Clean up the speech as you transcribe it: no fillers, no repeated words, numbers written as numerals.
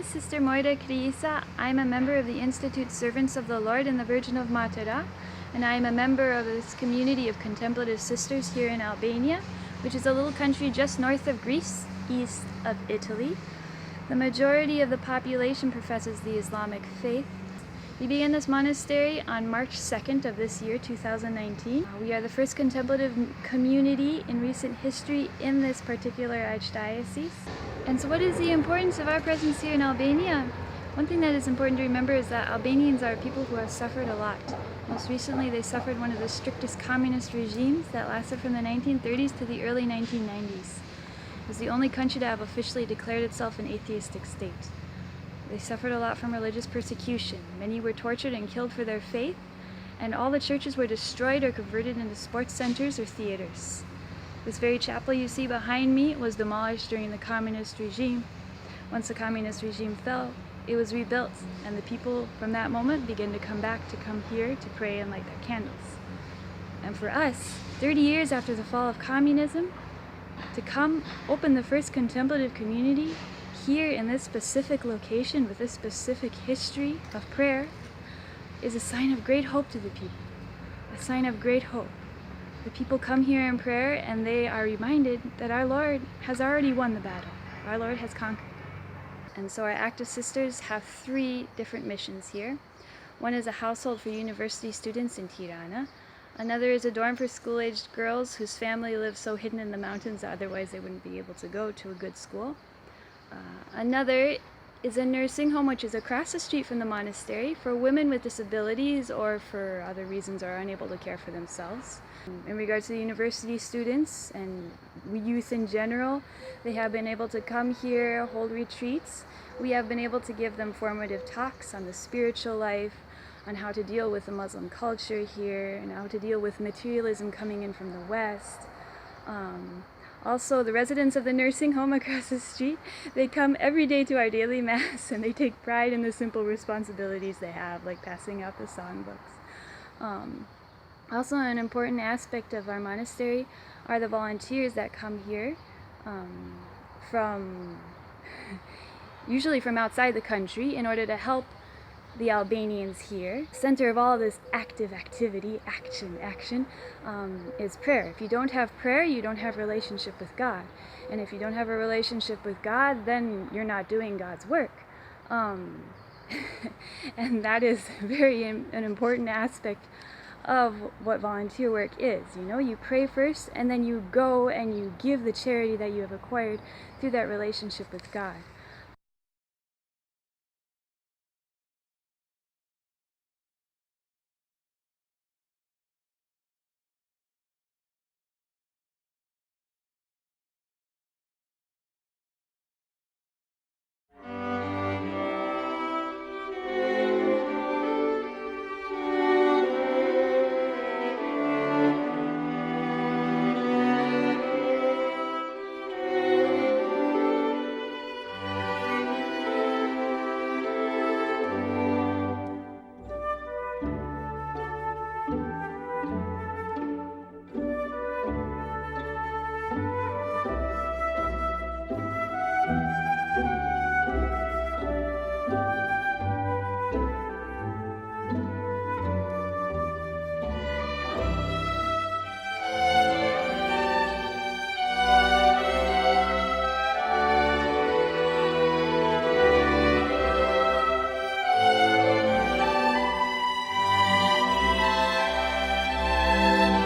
Sister SrChroiIosa. I'm a member of the Institute Servants of the Lord and the Virgin of Matera, and I am a member of this community of contemplative sisters here in Albania, which is a little country just north of Greece, east of Italy. The majority of the population professes the Islamic faith. We began this monastery on March 2nd of this year, 2019. We are the first contemplative community in recent history in this particular archdiocese. And so what is the importance of our presence here in Albania? One thing that is important to remember is that Albanians are people who have suffered a lot. Most recently, they suffered one of the strictest communist regimes that lasted from the 1930s to the early 1990s. It was the only country to have officially declared itself an atheistic state. They suffered a lot from religious persecution. Many were tortured and killed for their faith, and all the churches were destroyed or converted into sports centers or theaters. This very chapel you see behind me was demolished during the communist regime. Once the communist regime fell, it was rebuilt, and the people from that moment began to come back to come here to pray and light their candles. And for us, 30 years after the fall of communism, to come open the first contemplative community here in this specific location with this specific history of prayer is a sign of great hope to the people. A sign of great hope. The people come here in prayer and they are reminded that our Lord has already won the battle. Our Lord has conquered. And so our active sisters have 3 different missions here. One is a household for university students in Tirana. Another is a dorm for school-aged girls whose family lives so hidden in the mountains that otherwise they wouldn't be able to go to a good school. Another is a nursing home, which is across the street from the monastery for women with disabilities or for other reasons are unable to care for themselves. In regards to the university students and youth in general, they have been able to come here, hold retreats. We have been able to give them formative talks on the spiritual life, on how to deal with the Muslim culture here, and how to deal with materialism coming in from the West. Also, the residents of the nursing home across the street, they come every day to our daily Mass and they take pride in the simple responsibilities they have, like passing out the songbooks. Also, an important aspect of our monastery are the volunteers that come here usually from outside the country in order to help the Albanians here. Center of all this activity, action, is prayer. If you don't have prayer, you don't have relationship with God. And if you don't have a relationship with God, then you're not doing God's work. And that is an important aspect of what volunteer work is. You know, you pray first, and then you go and you give the charity that you have acquired through that relationship with God.